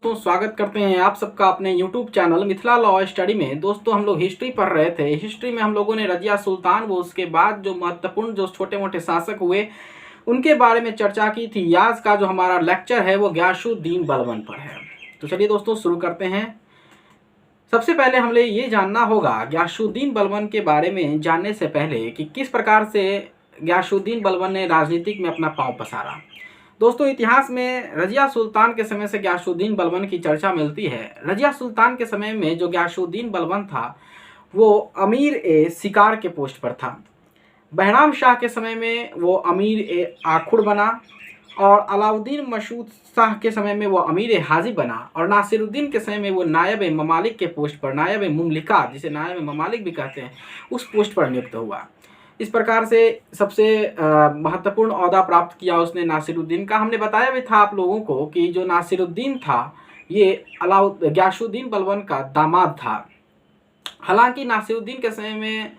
दोस्तों, स्वागत करते हैं आप सबका अपने YouTube channel Mithila law study में। दोस्तों, हम लोग हिस्ट्री पढ़ रहे थे। हिस्ट्री में हम लोगों ने रजिया सुल्तान वो उसके बाद जो महत्वपूर्ण जो छोटे मोटे शासक हुए उनके बारे में चर्चा की थी। आज का जो हमारा लेक्चर है वो गयासुद्दीन बलबन पर है। तो चलिए दोस्तों शुरू करते हैं। सबसे पहले हमें ये जानना होगा गयासुद्दीन बलबन के बारे में जानने से पहले कि किस प्रकार से गयासुद्दीन बलबन ने राजनीतिक में अपना पांव पसारा। दोस्तों, इतिहास में रजिया सुल्तान के समय से गयासुद्दीन बलबन की चर्चा मिलती है। रजिया सुल्तान के समय में जो गयासुद्दीन बलबन था वो अमीर ए शिकार के पोस्ट पर था। बहराम शाह के समय में वो अमीर ए आखुड़ बना और अलाउद्दीन मसूद शाह के समय में वो अमीर ए हाजी बना और नासिरुद्दीन के समय में वो नायब ए ममालिक के पोस्ट पर, नायब ए मुमलिका जिसे नायब ए ममालिक भी कहते हैं, उस पोस्ट पर नियुक्त हुआ। इस प्रकार से सबसे महत्वपूर्ण ओहदा प्राप्त किया उसने नासिरुद्दीन का। हमने बताया भी था आप लोगों को कि जो नासिरुद्दीन था ये गयासुद्दीन बलबन का दामाद था। हालांकि नासिरुद्दीन के समय में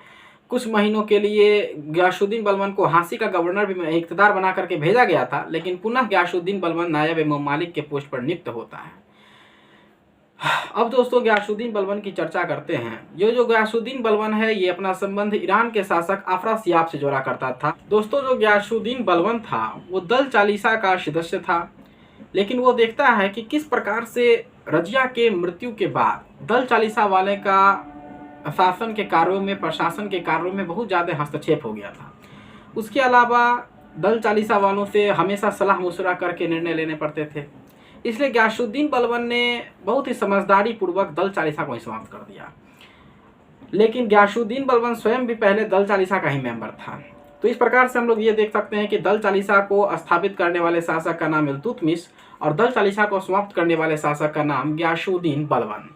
कुछ महीनों के लिए गयासुद्दीन बलबन को झांसी का गवर्नर भी इख्तियार बना करके भेजा गया था, लेकिन पुनः गयासुद्दीन बलबन नायब ए ममालिक के पोस्ट पर नियुक्त होता है। अब दोस्तों, गयासुद्दीन बलबन की चर्चा करते हैं। ये जो गयासुद्दीन बलबन है ये अपना संबंध ईरान के शासक अफरासियाब से जोड़ा करता था। दोस्तों, जो गयासुद्दीन बलबन था वो दल चालीसा का सदस्य था, लेकिन वो देखता है कि किस प्रकार से रजिया के मृत्यु के बाद दल चालीसा वाले का शासन के कार्यों में, प्रशासन के कार्यों में बहुत ज़्यादा हस्तक्षेप हो गया था। उसके अलावा दल चालीसा वालों से हमेशा सलाह मशवरा करके निर्णय लेने पड़ते थे। इसलिए गयासुद्दीन बलबन ने बहुत ही समझदारी पूर्वक दल चालीसा को समाप्त कर दिया। लेकिन गयासुद्दीन बलबन स्वयं भी पहले दल चालीसा का ही मेंबर था। तो इस प्रकार से हम लोग ये देख सकते हैं कि दल चालीसा को स्थापित करने वाले शासक का नाम इल्तुतमिश और दल चालीसा को समाप्त करने वाले शासक का नाम गयासुद्दीन बलबन।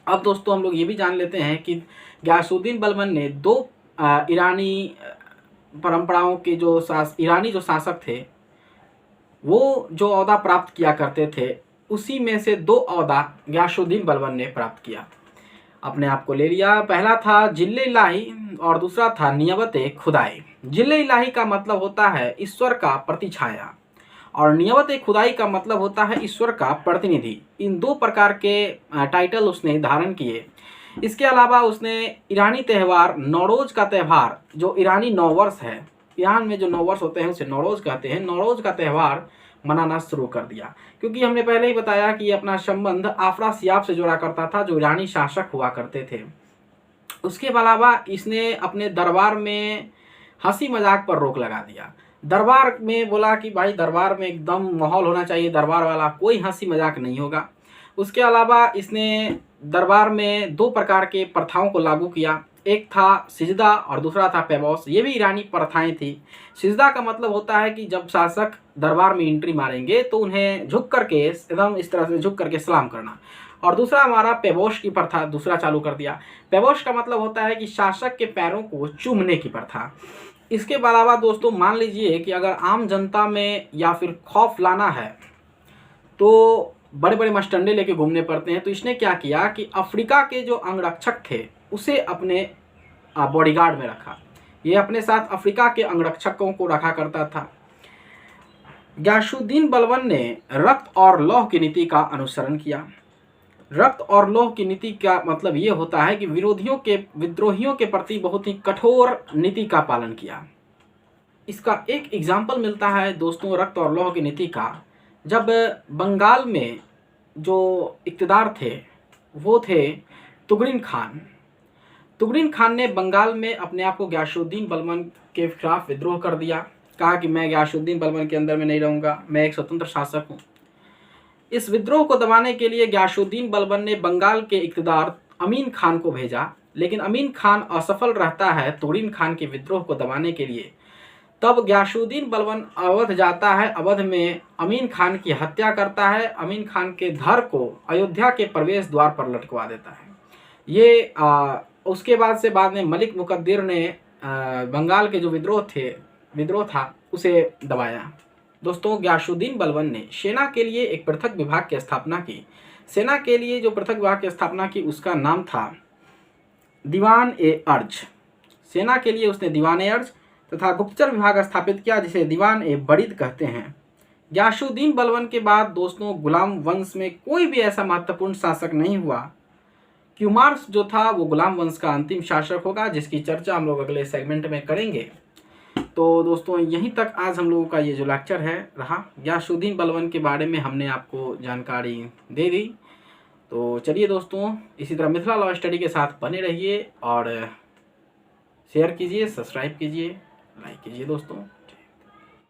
अब दोस्तों, हम लोग ये भी जान लेते हैं कि गयासुद्दीन बलबन ने दो ईरानी परंपराओं के जो ईरानी जो शासक थे वो जो ओहदा प्राप्त किया करते थे उसी में से दो ओहदा गयासुद्दीन बलबन ने प्राप्त किया, अपने आप को ले लिया। पहला था जिल्ले इलाही और दूसरा था नियबत खुदाई। जिल्ले इलाही का मतलब होता है ईश्वर का प्रतिछाया और नियबत खुदाई का मतलब होता है ईश्वर का प्रतिनिधि। इन दो प्रकार के टाइटल उसने धारण किए। इसके अलावा उसने ईरानी त्यौहार नौरोज का त्यौहार, जो ईरानी नववर्ष है, ईरान में जो नववर्ष होते हैं उसे नौरोज कहते हैं, नौरोज का त्यौहार मनाना शुरू कर दिया। क्योंकि हमने पहले ही बताया कि अपना संबंध अफरासियाब से जोड़ा करता था जो ईरानी शासक हुआ करते थे। उसके अलावा इसने अपने दरबार में हंसी मजाक पर रोक लगा दिया। दरबार में बोला कि भाई दरबार में एकदम माहौल होना चाहिए, दरबार वाला कोई हंसी मजाक नहीं होगा। उसके अलावा इसने दरबार में दो प्रकार के प्रथाओं को लागू किया। एक था सिजदा और दूसरा था पेबोस। ये भी ईरानी प्रथाएं थी। सिजदा का मतलब होता है कि जब शासक दरबार में एंट्री मारेंगे तो उन्हें झुक करके, एकदम इस तरह से झुक करके सलाम करना। और दूसरा हमारा पेबोश की प्रथा दूसरा चालू कर दिया। पेबोश का मतलब होता है कि शासक के पैरों को चूमने की प्रथा। इसके अलावा दोस्तों, मान लीजिए कि अगर आम जनता में या फिर खौफ लाना है तो बड़े बड़े मस्टंडे लेके घूमने पड़ते हैं। तो इसने क्या किया कि अफ्रीका के जो अंगरक्षक थे उसे अपने बॉडीगार्ड में रखा। ये अपने साथ अफ्रीका के अंगरक्षकों को रखा करता था। गयासुद्दीन बलबन ने रक्त और लौह की नीति का अनुसरण किया। रक्त और लौह की नीति का मतलब ये होता है कि विद्रोहियों के प्रति बहुत ही कठोर नीति का पालन किया। इसका एक एग्जाम्पल मिलता है दोस्तों रक्त और लौह की नीति का। जब बंगाल में जो इक़्तिदार थे वो थे तुगरिन खान। तुगरिन खान ने बंगाल में अपने आप को गयासुद्दीन बलबन के खिलाफ विद्रोह कर दिया। कहा कि मैं गयासुद्दीन बलबन के अंदर में नहीं रहूँगा, मैं एक स्वतंत्र शासक हूँ। इस विद्रोह को दबाने के लिए गयासुद्दीन बलबन ने बंगाल के इक़्तिदार अमीन खान को भेजा, लेकिन अमीन खान असफल रहता है तुगरिन खान के विद्रोह को दबाने के लिए। तब गयासुद्दीन बलबन अवध जाता है। अवध में अमीन खान की हत्या करता है। अमीन खान के धड़ को अयोध्या के प्रवेश द्वार पर लटकवा देता है। ये उसके बाद में मलिक मुकद्दर ने बंगाल के जो विद्रोह था उसे दबाया। दोस्तों, गयासुद्दीन बलबन ने सेना के लिए एक पृथक विभाग की स्थापना की। सेना के लिए जो पृथक विभाग की स्थापना की उसका नाम था दीवान ए अर्ज। सेना के लिए उसने दीवान ए अर्ज तथा गुप्तचर विभाग स्थापित किया जिसे दीवान ए बरीद कहते हैं। ग्यासुद्दीन बलबन के बाद दोस्तों गुलाम वंश में कोई भी ऐसा महत्वपूर्ण शासक नहीं हुआ। क्यूमार्स जो था वो गुलाम वंश का अंतिम शासक होगा, जिसकी चर्चा हम लोग अगले सेगमेंट में करेंगे। तो दोस्तों यहीं तक आज हम लोगों का ये जो लेक्चर है रहा, ग्यासुद्दीन बलबन के बारे में हमने आपको जानकारी दे दी। तो चलिए दोस्तों, इसी तरह मिथिला लॉ स्टडी के साथ बने रहिए और शेयर कीजिए, सब्सक्राइब कीजिए, लाइक कीजिए दोस्तों।